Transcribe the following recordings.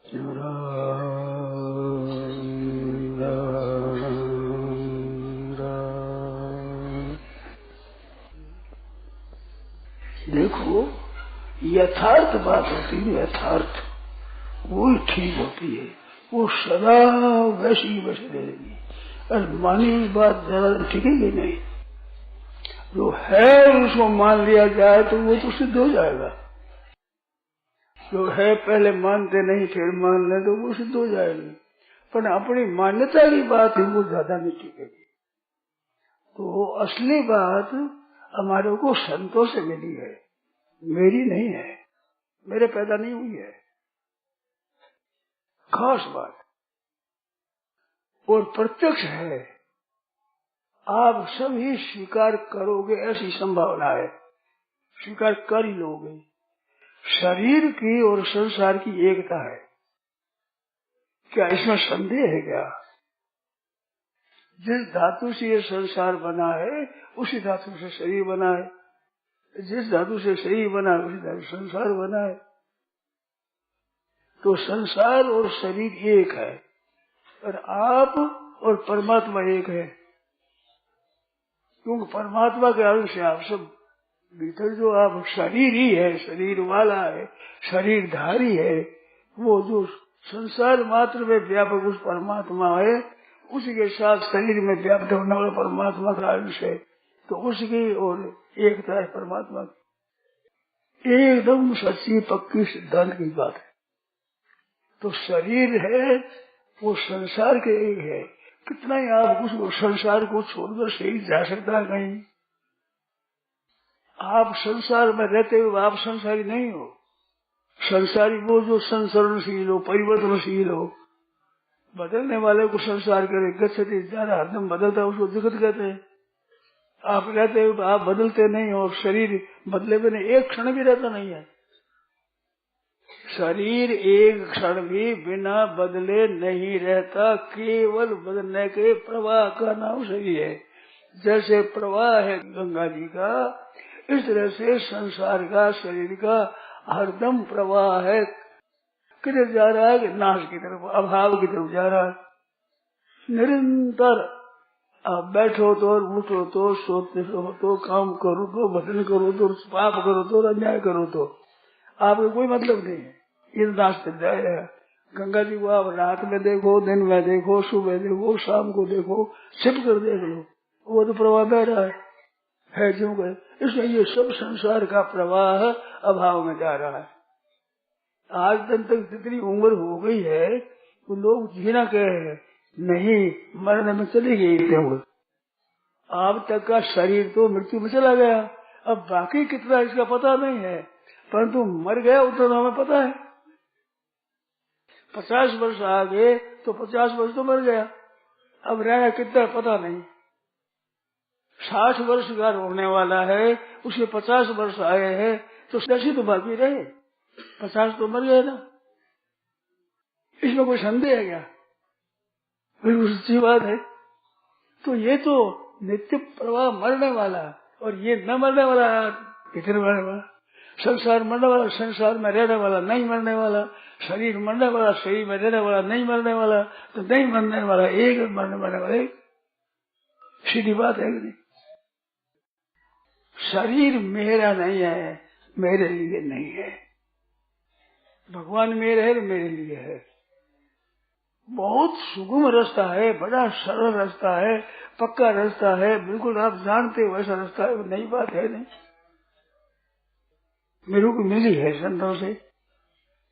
देखो, यथार्थ बात होती है, यथार्थ वो ही ठीक होती है, वो सदा वैसी वैसी रहेगी। और मानी हुई बात ज्यादा टिकेगी नहीं। जो है उसको मान लिया जाए तो वो तो सिद्ध हो जाएगा। जो है पहले मानते नहीं फिर मान ले तो वो सिद्ध हो जाएगी। पर अपनी मान्यता की बात है वो ज्यादा नहीं टिकेगी। तो असली बात हमारे को संतों से मिली है, मेरी नहीं है, मेरे पैदा नहीं हुई है। खास बात और प्रत्यक्ष है, आप सभी स्वीकार करोगे ऐसी संभावना है, स्वीकार कर ही लोगे। शरीर की और संसार की एकता है, क्या इसमें संदेह है क्या? जिस धातु से ये संसार बना है उसी धातु से शरीर बना है, जिस धातु से शरीर बना है उसी धातु से संसार बना है। तो संसार और शरीर एक है और आप और परमात्मा एक है। क्योंकि परमात्मा के अंश से आप सब भीतर जो आप शरीर ही है, शरीर वाला है, शरीरधारी है, वो जो संसार मात्र में व्यापक उस परमात्मा है, उसी के साथ शरीर में व्याप्त होने वाला परमात्मा का अंश है। तो उसकी और एकता है परमात्मा की। एकदम सच्ची पक्की सिद्धांत की बात है। तो शरीर है वो संसार के एक है। कितना ही आप उस संसार को छोड़कर शरीर जा सकता है कहीं? आप संसार में रहते हो, आप संसारी नहीं हो। संसारी वो जो संसरणशील हो, परिवर्तनशील हो, बदलने वाले को संसार करे, गच्छति ज्यादा हरदम बदलता है उसको जगत कहते हैं। आप रहते हो, आप बदलते नहीं हो, शरीर बदले बिना एक क्षण भी रहता नहीं है। शरीर एक क्षण भी बिना बदले नहीं रहता, केवल बदलने के प्रवाह का नाम शरीर है। जैसे प्रवाह है गंगा जी का, इस तरह से संसार का शरीर का हरदम प्रवाह है। किधर जा रहा है? नाश की तरफ, अभाव की तरफ जा रहा है निरंतर। आप बैठो तो और उठो तो, सोते हो तो, काम करो तो, भजन करो तो, पाप करो तो, अन्याय करो तो, आपको कोई मतलब नहीं है। ये नाश कर जाएगा। गंगा जी को आप रात में देखो, दिन में देखो, सुबह देखो, शाम को देखो, छिप कर देख लो, वो तो प्रवाह बह रहा है जो गए। इसलिए ये सब संसार का प्रवाह अभाव में जा रहा है। आज दिन तक जितनी उम्र हो गई है तो लोग जीना कह रहे हैं, नहीं मरने में चली गई इतने उम्र। अब तक का शरीर तो मृत्यु में चला गया, अब बाकी कितना इसका पता नहीं है, परंतु मर गया उतना हमें पता है। 50 वर्ष आ गए तो 50 वर्ष तो मर गया, अब रहना कितना पता नहीं। 60 वर्ष का होने वाला है, उसके 50 वर्ष आए हैं तो 10 तो बाकी रहे, 50 तो मर गए ना। इसमें कोई संदेह है क्या? बिल्कुल सच्ची बात है। तो ये तो नित्य प्रवाह मरने वाला और ये न मरने वाला, इधर मरने वाला। संसार मरने वाला, संसार में रहने वाला, नहीं मरने वाला। शरीर मरने वाला, शरीर में रहने वाला, नहीं मरने वाला। तो नहीं मरने वाला एक, मरने वाला एक। सीधी बात है कि नहीं? शरीर मेरा नहीं है, मेरे लिए नहीं है। भगवान मेरे है, मेरे लिए है। बहुत सुगम रास्ता है, बड़ा सरल रास्ता है, पक्का रास्ता है, बिल्कुल आप जानते हो ऐसा रास्ता है। नई बात है नहीं, मेरे को मिली है संतों से,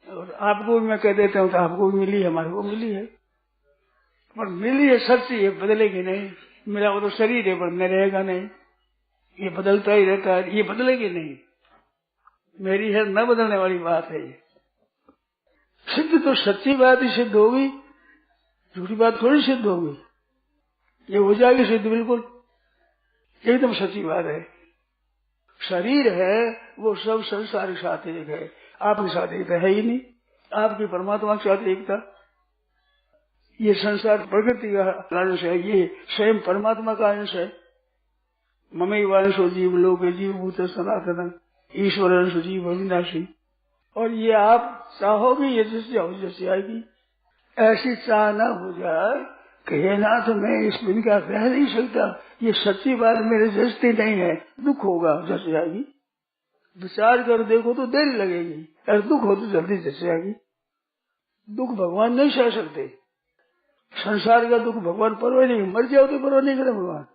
और आपको भी मैं कह देता हूँ तो आपको भी मिली है, हमारे को मिली है। पर मिली है सच्ची है, बदलेगी नहीं। मेरा वो तो शरीर है पर मैं रहेगा नहीं, ये बदलता ही रहता है, ये बदलेगी नहीं। मेरी है न बदलने वाली बात है। ये सिद्ध तो सच्ची बात ही सिद्ध होगी, झूठी बात थोड़ी सिद्ध होगी। ये हो जाएगी सिद्ध, बिल्कुल एकदम सच्ची बात है। शरीर है वो सब संसार के साथ एक है, आपके साथ एकता है ही नहीं। आपकी परमात्मा के साथ एकता, ये संसार प्रकृति का अंश है, ये स्वयं परमात्मा का अंश है। ममैवांशो जीव लोके जीव भूत सनातन ईश्वर अंश जीव अविनाशी। और ये आप चाहोगे ये जैसे हो जैसे आएगी। ऐसी चाह ना हो जाए कि हे नाथ मैं इस बिन का रह नहीं सकता, ये सच्ची बात मेरे जैसी नहीं है, दुख होगा जैसे आएगी। विचार कर देखो तो देर लगेगी, और दुख हो तो जल्दी जैसे आएगी। दुख भगवान नहीं सह सकते, संसार का दुख भगवान परवाह नहीं, मर जाओ तो परवाह नहीं करे भगवान।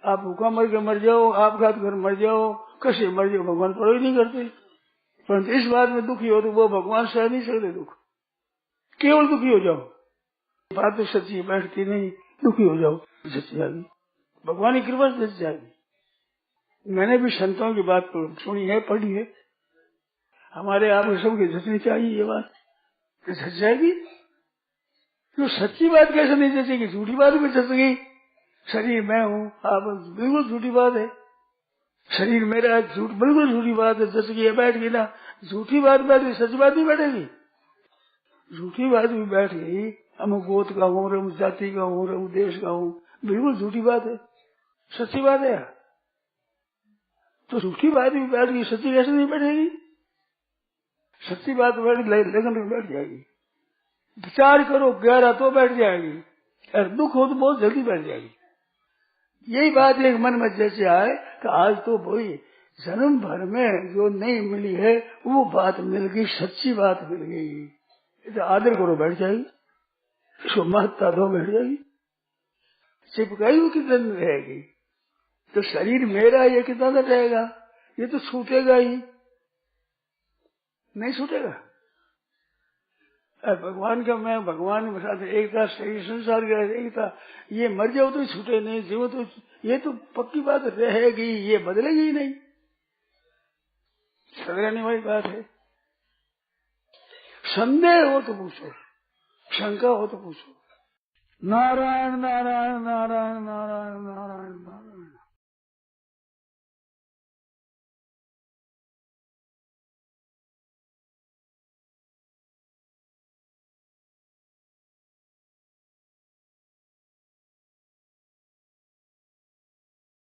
आप भूखा मर के मर जाओ, आप घात कर मर जाओ, कैसे मर जाओ, भगवान परवाह नहीं करते। परंतु इस बात में दुखी हो तो वो भगवान सह नहीं सकते दुख, केवल दुखी हो जाओ। बात तो सच्ची बैठती नहीं, दुखी हो जाओ सच्ची आएगी, भगवान की कृपा से सच्ची आएगी। मैंने भी संतों की बात सुनी है, पढ़ी है, हमारे आप सबके जचनी चाहिए ये बात, जच जाएगी। तो सच्ची बात कैसे नहीं जचेगी, झूठी बात भी जच गई। शरीर मैं हूँ, आप बिल्कुल झूठी बात है, शरीर मेरा है, झूठ बिल्कुल झूठी बात है, जच गई बैठ गई ना। झूठी बात बैठ गई, सच बात नहीं बैठेगी। झूठी बात भी बैठ गई, हम गोत का हूँ, रम जाति का हूँ, रम देश का हूँ, बिल्कुल झूठी बात है, सच्ची बात है। तो झूठी बात भी बैठ गई, सच्ची कैसे नहीं बैठेगी। सच्ची बात बैठ लगन में बैठ जाएगी, विचार करो गहरा तो बैठ जाएगी, और दुख हो तो बहुत जल्दी बैठ जाएगी। यही बात एक मन में जैसे आए तो आज तो वही जन्म भर में जो नहीं मिली है वो बात मिल गई, सच्ची बात मिल गई, तो आदर करो बैठ जाएगी, इसको महत्ता दो बैठ जाएगी। चिपकाई हुई कितना दिन रहेगी, तो शरीर मेरा ये कितना दिन रहेगा, ये तो छूटेगा ही नहीं, छूटेगा। भगवान का मैं भगवान के साथ एकता, शरीर संसार का एकता, ये मर जाओ तो छूटे नहीं, जीव तो ये तो पक्की बात रहेगी, ये बदलेगी ही नहीं, सदराने वाली बात है। संदेह हो तो पूछो, शंका हो तो पूछो। नारायण नारायण नारायण नारायण नारायण।